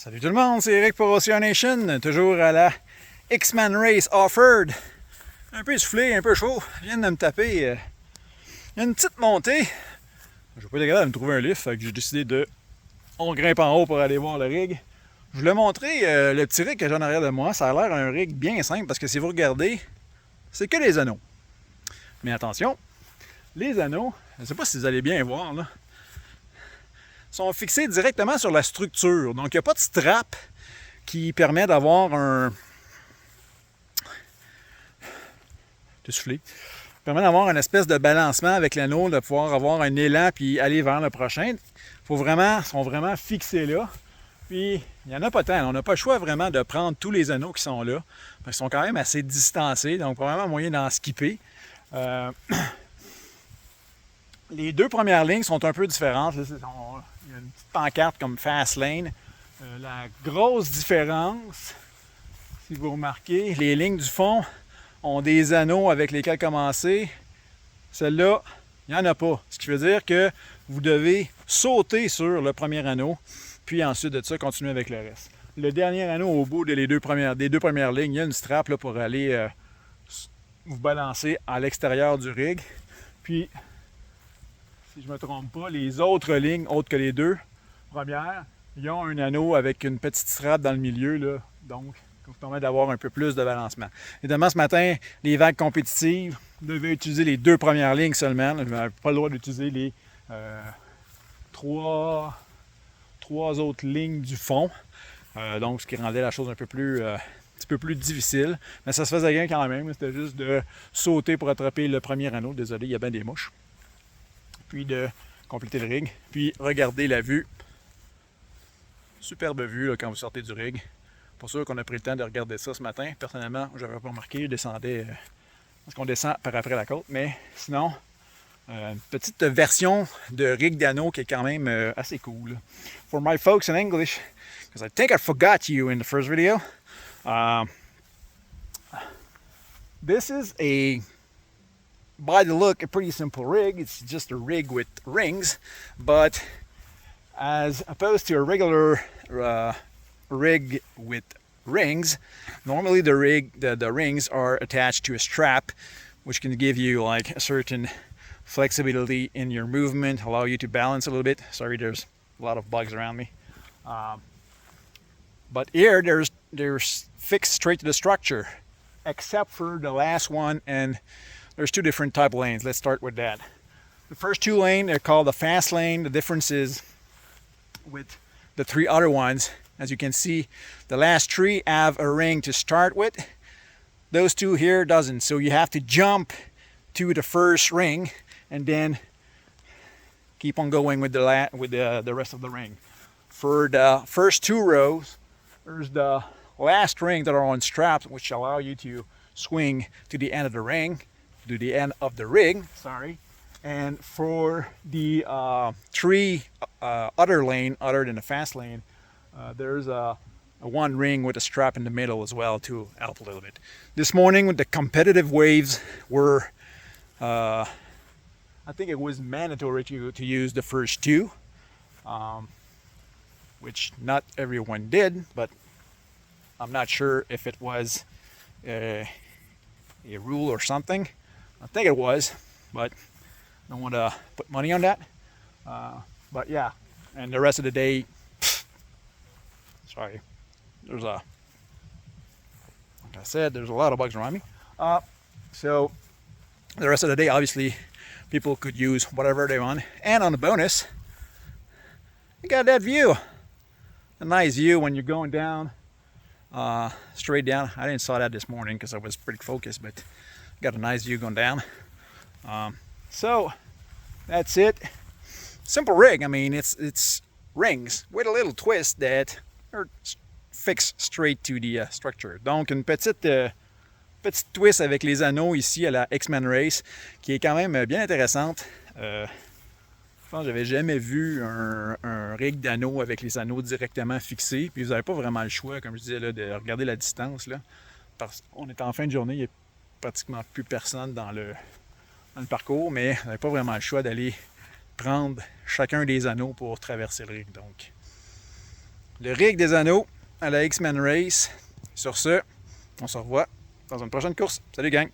Salut tout le monde, c'est Eric pour Ocean Nation, toujours à la X-Man Race Offered. Un peu soufflé, un peu chaud, je viens de me taper une petite montée. Je vais pas être capable de me trouver un lift, fait que j'ai décidé de... On grimpe en haut pour aller voir le rig. Je voulais montrer le petit rig que j'ai en arrière de moi, ça a l'air un rig bien simple parce que si vous regardez, c'est que les anneaux. Mais attention, les anneaux, je ne sais pas si vous allez bien voir là, sont fixés directement sur la structure. Donc, il n'y a pas de strap qui permet d'avoir un... T'es soufflé. Permet d'avoir une espèce de balancement avec l'anneau, de pouvoir avoir un élan puis aller vers le prochain. Ils sont vraiment fixés là. Puis, il n'y en a pas tant. On n'a pas le choix vraiment de prendre tous les anneaux qui sont là. Ils sont quand même assez distancés, donc probablement moyen d'en skipper. Les deux premières lignes sont un peu différentes. Là, il y a une petite pancarte comme Fast Lane. La grosse différence, si vous remarquez, les lignes du fond ont des anneaux avec lesquels commencer. Celle-là, il n'y en a pas. Ce qui veut dire que vous devez sauter sur le premier anneau, puis ensuite de ça, continuer avec le reste. Le dernier anneau au bout des deux premières lignes, il y a une strap là, pour aller vous balancer à l'extérieur du rig. Puis, si je ne me trompe pas, les autres lignes, autres que les deux premières, ils ont un anneau avec une petite strap dans le milieu, là, donc ça vous permet d'avoir un peu plus de balancement. Évidemment, ce matin, les vagues compétitives, vous devez utiliser les deux premières lignes seulement. Vous n'avez pas le droit d'utiliser les trois autres lignes du fond. Donc, ce qui rendait la chose un petit peu plus difficile. Mais ça se faisait bien quand même. C'était juste de sauter pour attraper le premier anneau. Désolé, il y a bien des mouches. Puis de compléter le rig. Puis regarder la vue. Superbe vue là, quand vous sortez du rig. Pour sûr qu'on a pris le temps de regarder ça ce matin. Personnellement, je n'avais pas remarqué, je descendais parce qu'on descend par après la côte. Mais sinon, une petite version de rig d'anneau qui est quand même assez cool. For my folks in English, because I think I forgot you in the first video. This is by the look, a pretty simple rig. It's just a rig with rings, but as opposed to a regular rig with rings, normally the rings are attached to a strap, which can give you like a certain flexibility in your movement, allow you to balance a little bit. Sorry, there's a lot of bugs around me. But here, they're fixed straight to the structure, except for the last one, and there's two different type of lanes. Let's start with that. The first two lanes are called the fast lane. The difference is with the three other ones. As you can see, the last three have a ring to start with. Those two here doesn't. So you have to jump to the first ring and then keep on going with the rest of the ring. For the first two rows, there's the last ring that are on straps, which allow you to swing to the end of the ring. To the end of the rig, sorry. And for the three other lane, other than the fast lane, there's a one ring with a strap in the middle as well to help a little bit. This morning with the competitive waves were, I think it was mandatory to use the first two, which not everyone did, but I'm not sure if it was a rule or something. I think it was, but I don't want to put money on that. But yeah, and the rest of the day, sorry, like I said, there's a lot of bugs around me. So the rest of the day, obviously, people could use whatever they want. And on the bonus, you got that view. A nice view when you're going down, straight down. I didn't saw that this morning because I was pretty focused, but got a nice view going down. So that's it. Simple rig. I mean, it's rings with a little twist that are fixed straight to the structure. Donc une petite twist avec les anneaux ici à la X-Man Race qui est quand même bien intéressante. Je pense que j'avais jamais vu un rig d'anneaux avec les anneaux directement fixés. Puis vous n'avez pas vraiment le choix, comme je disais, là, de regarder la distance. Là, parce qu'on est en fin de journée, il y a pratiquement plus personne dans le parcours, mais on n'avait pas vraiment le choix d'aller prendre chacun des anneaux pour traverser le rig. Donc, le rig des anneaux à la X-Men Race. Sur ce, on se revoit dans une prochaine course. Salut gang!